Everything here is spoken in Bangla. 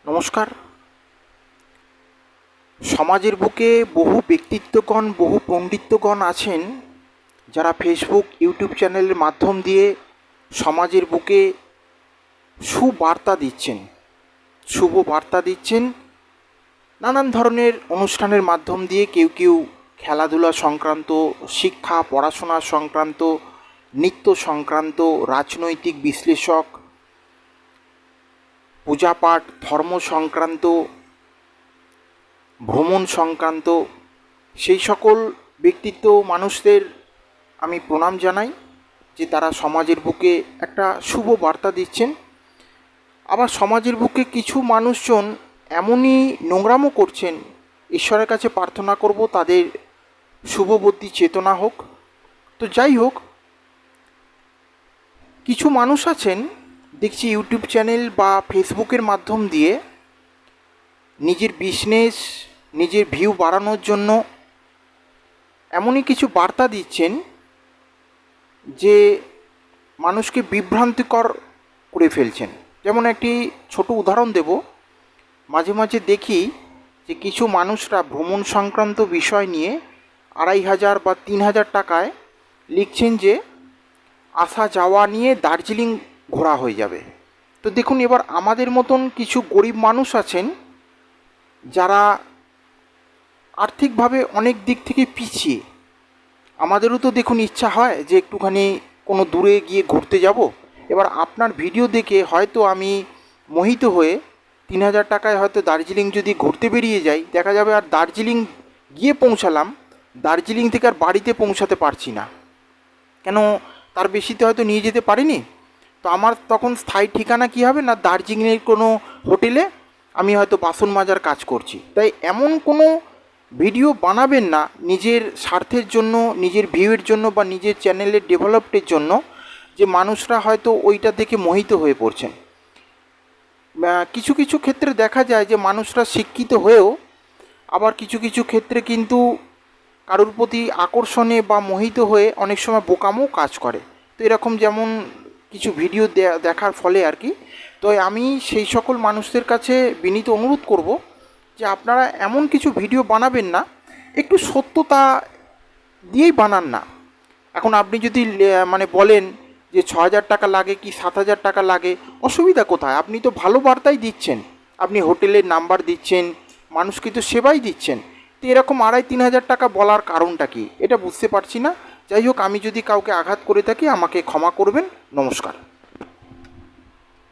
নমস্কার। সমাজের বুকে বহু ব্যক্তিত্বগণ, বহু পণ্ডিতগণ আছেন যারা ফেসবুক, ইউটিউব চ্যানেলের মাধ্যম দিয়ে সমাজের বুকে সুবার্তা দিচ্ছেন, শুভ বার্তা দিচ্ছেন। নানান ধরনের অনুষ্ঠানের মাধ্যম দিয়ে কেউ কেউ খেলাধুলা সংক্রান্ত, শিক্ষা পড়াশোনা সংক্রান্ত, নৃত্য সংক্রান্ত, রাজনৈতিক বিশ্লেষক, পূজাপাঠ, ধর্ম সংক্রান্ত, ভ্রমণ সংক্রান্ত সেই সকল ব্যক্তিত্ব মানুষদের আমি প্রণাম জানাই যে তারা সমাজের বুকে একটা শুভ বার্তা দিচ্ছেন। আবার সমাজের বুকে কিছু মানুষজন এমনই নোংরামও করছেন, ঈশ্বরের কাছে প্রার্থনা করব তাদের শুভবুদ্ধি চেতনা হোক। তো যাই হোক, কিছু মানুষ আছেন দেখছি ইউটিউব চ্যানেল বা ফেসবুকের মাধ্যম দিয়ে নিজের বিজনেস, নিজের ভিউ বাড়ানোর জন্য এমনই কিছু বার্তা দিচ্ছেন যে মানুষকে বিভ্রান্তিকর করে ফেলছেন। যেমন একটি ছোট উদাহরণ দেব, মাঝে মাঝে দেখি যে কিছু মানুষরা ভ্রমণ সংক্রান্ত বিষয় নিয়ে 2,500 বা 3,000 টাকায় লিখছেন যে আসা যাওয়া নিয়ে দার্জিলিং ঘোরা হয়ে যাবে। তো দেখুন, এবার আমাদের মতন কিছু গরিব মানুষ আছেন যারা আর্থিকভাবে অনেক দিক থেকে পিছিয়ে। আমাদেরও তো দেখুন ইচ্ছা হয় যে একটুখানি কোনো দূরে গিয়ে ঘুরতে যাব। এবার আপনার ভিডিও দেখে হয়তো আমি মোহিত হয়ে 3,000 টাকায় হয়তো দার্জিলিং যদি ঘুরতে বেরিয়ে যাই, দেখা যাবে আর দার্জিলিং গিয়ে পৌঁছালাম, দার্জিলিং থেকে আর বাড়িতে পৌঁছাতে পারছি না। কেন? তার বেশিতে হয়তো নিয়ে যেতে পারিনি। তো আমার তখন স্থায়ী ঠিকানা কী হবে না, দার্জিলিংয়ের কোনো হোটেলে আমি হয়তো বাসন মাজার কাজ করছি। তাই এমন কোনো ভিডিও বানাবেন না নিজের স্বার্থের জন্য, নিজের ভিউয়ের জন্য বা নিজের চ্যানেলের ডেভেলপমেন্টের জন্য, যে মানুষরা হয়তো ওইটা দেখে মোহিত হয়ে পড়ছেন। কিছু কিছু ক্ষেত্রে দেখা যায় যে মানুষরা শিক্ষিত হয়েও আবার কিছু কিছু ক্ষেত্রে কিন্তু কারোর প্রতি আকর্ষণে বা মোহিত হয়ে অনেক সময় বোকামও কাজ করে। তো এরকম যেমন কিছু ভিডিও দেখার ফলে আর কি। তো আমি সেই সকল মানুষদের কাছে বিনীত অনুরোধ করব যে আপনারা এমন কিছু ভিডিও বানাবেন না, একটু সত্যতা দিয়েই বানান না। এখন আপনি যদি বলেন যে 6,000 টাকা লাগে কি 7,000 টাকা লাগে, অসুবিধা কোথায়? আপনি তো ভালো বার্তাই দিচ্ছেন, আপনি হোটেলের নাম্বার দিচ্ছেন, মানুষকে তো সেবাই দিচ্ছেন। তো এরকম 2,500-3,000 টাকা বলার কারণটা কি, এটা বুঝতে পারছি না। যাই হোক, আমি যদি কাউকে আঘাত করে থাকি আমাকে ক্ষমা করবেন। নমস্কার।